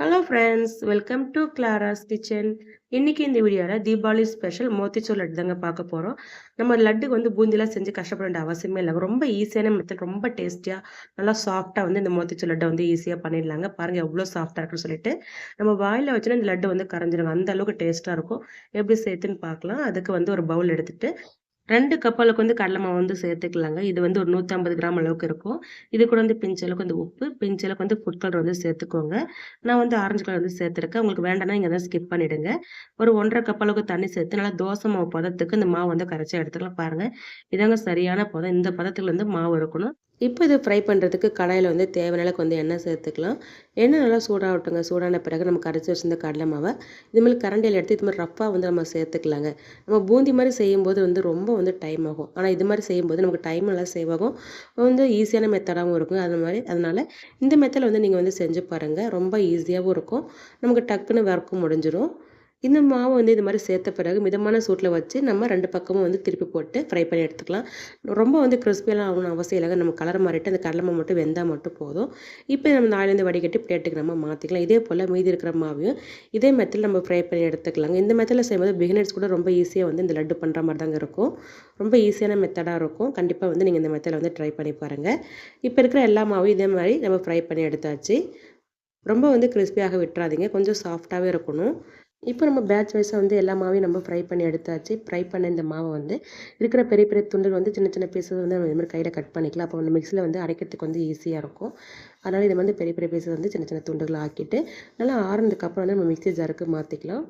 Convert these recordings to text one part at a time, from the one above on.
Hello friends, welcome to Clara's kitchen. இன்னைக்கு இந்த வீடியோவில் தீபாவளி ஸ்பெஷல் மோத்திச்சூர் லட்டு தாங்க பார்க்க போகிறோம். நம்ம லட்டுக்கு வந்து பூந்திலாம் செஞ்சு கஷ்டப்பட வேண்டிய அவசியமே இல்லை. ரொம்ப ஈஸியான மெத்தட், ரொம்ப டேஸ்டியாக நல்லா சாஃப்டாக வந்து இந்த மோத்திச்சூர் லட்டை வந்து ஈஸியாக பண்ணிடலாங்க. பாருங்கள் எவ்வளோ சாஃப்டாக இருக்குன்னு சொல்லிட்டு நம்ம வாயில் வச்சுன்னா இந்த லட்டு வந்து கரைஞ்சிருங்க. அந்த அளவுக்கு டேஸ்ட்டாக இருக்கும். எப்படி சேர்த்துன்னு பார்க்கலாம். அதுக்கு வந்து ஒரு பவுல் எடுத்துட்டு 2 கப் அளவுக்கு வந்து கடலை மாவு வந்து சேர்த்துக்கலாங்க. இது வந்து ஒரு 150 கிராம் அளவுக்கு இருக்கும். இது கூட வந்து பிஞ்ச் அளவுக்கு வந்து உப்பு, பிஞ்ச் அளவுக்கு வந்து ஃபுட் கலர் வந்து சேர்த்துக்கோங்க. நான் வந்து ஆரஞ்சு கலர் வந்து சேர்த்துருக்கேன். உங்களுக்கு வேண்டாம்னா நீங்க அத ஸ்கிப் பண்ணிடுங்க. ஒரு 1 1/2 கப் அளவுக்கு தண்ணி சேர்த்து நல்லா தோசை மாவு பதத்துக்கு இந்த மாவு வந்து கரைச்சு எடுத்துக்கலாம். பாருங்க. இதாங்க சரியான பதம். இந்த பதத்துல வந்து மாவு இருக்கணும். இப்போ இது ஃப்ரை பண்ணுறதுக்கு கடாயில் வந்து தேவையான அளவுக்கு வந்து எண்ணெய் சேர்த்துக்கலாம். எண்ணெய் நல்லா சூடாகட்டுங்க. சூடான பிறகு நம்ம கரைச்சி வச்சிருந்த கடலை மாவை இதுமாதிரி கரண்டியில் எடுத்து இது மாதிரி ரஃப்பாக வந்து நம்ம சேர்த்துக்கலாங்க. நம்ம பூந்தி மாதிரி செய்யும்போது வந்து ரொம்ப வந்து டைம் ஆகும். ஆனால் இது மாதிரி செய்யும்போது நமக்கு டைம் நல்லா சேவ் ஆகும். வந்து ஈஸியான மெத்தடாகவும் இருக்கும். அதனால் இந்த மெத்தடில் வந்து நீங்கள் வந்து செஞ்சு பாருங்கள். ரொம்ப ஈஸியாகவும் இருக்கும். நமக்கு டக்குன்னு ஒர்க்கும் முடிஞ்சிடும். இந்த மாவு வந்து இது மாதிரி சேர்த்த பிறகு மிதமான சூட்டில் வச்சு நம்ம 2 பக்கமும் வந்து திருப்பி போட்டு ஃப்ரை பண்ணி எடுத்துக்கலாம். ரொம்ப வந்து கிறிஸ்பியெல்லாம் ஆகணும்னு அவசியம் இல்லைங்க. நம்ம கலர் மாறிட்டு அந்த கடலை மாவு மட்டும் வெந்தால் மட்டும் போதும். இப்போ நம்ம நாலேருந்து வடிகட்டி பிளேட்டுக்கு நம்ம மாற்றிக்கலாம். இதே போல் மீதி இருக்கிற மாவையும் இதே மெத்தடில் நம்ம ஃப்ரை பண்ணி எடுத்துக்கலாங்க. இந்த மெத்தடில் செய்யும்போது பிகினர்ஸ் கூட ரொம்ப ஈஸியாக வந்து இந்த லட்டு பண்ணுற மாதிரி தாங்க இருக்கும். ரொம்ப ஈஸியான மெத்தடாக இருக்கும். கண்டிப்பாக வந்து நீங்கள் இந்த மெத்தடில் வந்து ட்ரை பண்ணி பாருங்கள். இப்போ இருக்கிற எல்லா மாவையும் இதே மாதிரி நம்ம ஃப்ரை பண்ணி எடுத்தாச்சு. ரொம்ப வந்து கிறிஸ்பியாக விட்டுறாதீங்க. கொஞ்சம் சாஃப்டாகவே இருக்கணும். இப்போ நம்ம பேட்ச் வைஸாக வந்து எல்லா மாவையும் நம்ம ஃப்ரை பண்ணி எடுத்தாச்சு. ஃப்ரை பண்ண இந்த மாவை வந்து இருக்கிற பெரிய பெரிய துண்டுகள் வந்து சின்ன சின்ன பீஸஸ் வந்து நம்ம இது மாதிரி கையில் கட் பண்ணிக்கலாம். அப்போ வந்து மிக்ஸியில் வந்து அரைக்கிறதுக்கு வந்து ஈஸியாக இருக்கும். அதனால் இதை வந்து பெரிய பெரிய பீஸஸ் வந்து சின்ன சின்ன துண்டுகள் ஆக்கிட்டு நல்லா ஆறுனதுக்கப்புறம் வந்து நம்ம மிக்ஸி ஜாருக்கு மாற்றிக்கலாம்.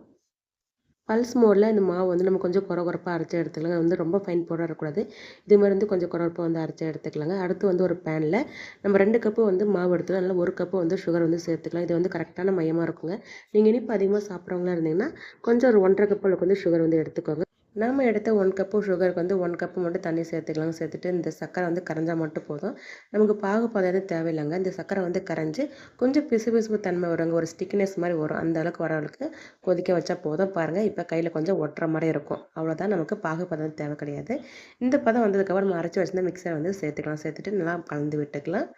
பல்ஸ் மோடில் இந்த மாவு வந்து நம்ம கொஞ்சம் கொரகொரப்பாக அரைச்சி எடுத்துக்கலாங்க. வந்து ரொம்ப ஃபைன் பவுடர் இருக்கக்கூடாது. இது மாதிரி வந்து கொஞ்சம் கொரகொரப்பாக வந்து அரைச்சி எடுத்துக்கலாங்க. அடுத்து வந்து ஒரு பேனில் நம்ம 2 கப்பு வந்து மாவு எடுத்துக்கலாம். அதனால் 1 கப்பு வந்து சுகர் வந்து சேர்த்துக்கலாம். இது வந்து கரெக்டான மையமாக இருக்குங்க. நீங்கள் இனிப்பு அதிகமாக சாப்பிட்றவங்களா இருந்தீங்கன்னா கொஞ்சம் ஒரு 1 1/2 கப் அளவுக்கு வந்து சுகர் வந்து எடுத்துக்கோங்க. நாம் எடுத்த 1 கப்பு சுகருக்கு வந்து 1 கப்பு மட்டும் தண்ணி சேர்த்துக்கலாம். சேர்த்துட்டு இந்த சர்க்கரை வந்து கரைஞ்சா மட்டும் போதும். நமக்கு பாகுபாதம் எதுவும் தேவையில்லைங்க. இந்த சர்க்கரை வந்து கரைஞ்சி கொஞ்சம் பிசுபிசுப்பு தன்மை வருங்க. ஒரு ஸ்டிக்னஸ் மாதிரி வரும். அந்த அளவுக்கு வர அளவுக்கு கொதிக்க வச்சா போதும். பாருங்கள், இப்போ கையில் கொஞ்சம் ஒட்டுற மாதிரி இருக்கும். அவ்வளோதான், நமக்கு பாகுபாதம் தேவை கிடையாது. இந்த பதம் வந்ததுக்கப்புறம் நம்ம அரைச்சி வச்சிருந்த மிக்சரை வந்து சேர்த்துக்கலாம். சேர்த்துட்டு நல்லா கலந்து விட்டுக்கலாம்.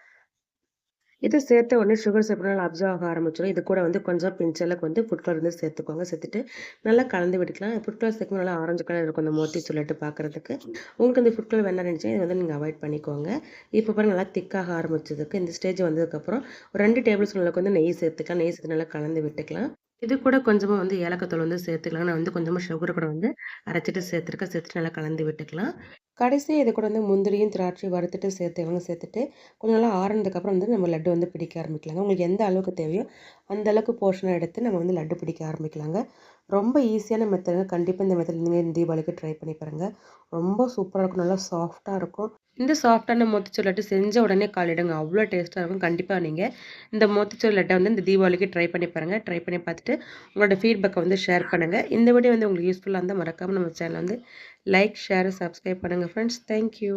இது சேர்த்த உடனே சுகர் சேர்க்கனால அப்சர்வ் ஆக ஆரம்பிச்சிடும். இது கூட வந்து கொஞ்சம் பிஞ்சளவுக்கு வந்து ஃபுட் கலர் வந்து சேர்த்துக்கோங்க. சேர்த்துட்டு நல்லா கலந்து விட்டுக்கலாம். ஃபுட் கலர் சேர்க்கும் நல்லா ஆரஞ்சு கலர் இருக்கும் இந்த மோத்தி சொல்லிட்டு பார்க்குறதுக்கு. உங்களுக்கு இந்த ஃபுட் கலர் வேணாம்னு நினச்சிங்கன்னா இதை வந்து நீங்கள் அவாய்ட் பண்ணிக்கோங்க. இப்போ பாருங்கள் நல்லா திக்காக ஆரம்பிச்சதுக்கு இந்த ஸ்டேஜ் வந்ததுக்கப்புறம் ஒரு 2 டேபிள் ஸ்பூன் அளவுக்கு வந்து நெய் சேர்த்துக்கலாம். நெய் சேர்த்து நல்லா கலந்து விட்டுக்கலாம். இது கூட கொஞ்சமாக வந்து ஏலக்காய் வந்து சேர்த்துக்கலாம். நான் வந்து கொஞ்சமாக சுகர் கூட வந்து அரைச்சிட்டு சேர்த்துருக்கேன். சேர்த்துட்டு நல்லா கலந்து விட்டுக்கலாம். கடைசியாக இது கூட வந்து முந்திரியும் திராட்சையும் வறுத்துட்டு சேர்த்துக்கலாங்க. சேர்த்துட்டு கொஞ்சம் நல்லா ஆறுனதுக்கப்புறம் வந்து நம்ம லட்டு வந்து பிடிக்க ஆரம்பிக்கலாங்க. உங்களுக்கு எந்த அளவுக்கு தேவையோ அந்த அளவுக்கு போர்ஷனை எடுத்து நம்ம வந்து லட்டு பிடிக்க ஆரம்பிக்கலாங்க. ரொம்ப ஈஸியான மெத்தடுங்க. கண்டிப்பாக இந்த மெத்தட் நீங்கள் தீபாவளிக்கு ட்ரை பண்ணி பாருங்கள். ரொம்ப சூப்பராக இருக்கும். நல்லா சாஃப்டாக இருக்கும். இந்த சாஃப்டான மோத்திச்சூர் லட்டு செஞ்ச உடனே காலிடுங்க. அவ்வளோ டேஸ்ட்டாக இருக்கும். கண்டிப்பாக நீங்கள் இந்த மோத்திச்சூர் லட்டை வந்து இந்த தீபாவளிக்கு ட்ரை பண்ணி பாருங்கள். ட்ரை பண்ணி பார்த்துட்டு உங்களோட ஃபீட்பேக்கை வந்து ஷேர் பண்ணுங்கள். இந்த வீடியோ வந்து உங்களுக்கு யூஸ்ஃபுல்லாக இருந்தால் மறக்காமல் நம்ம சேனலை வந்து லைக், ஷேர், சப்ஸ்கிரைப் பண்ணுங்கள் ஃப்ரெண்ட்ஸ். தேங்க்யூ.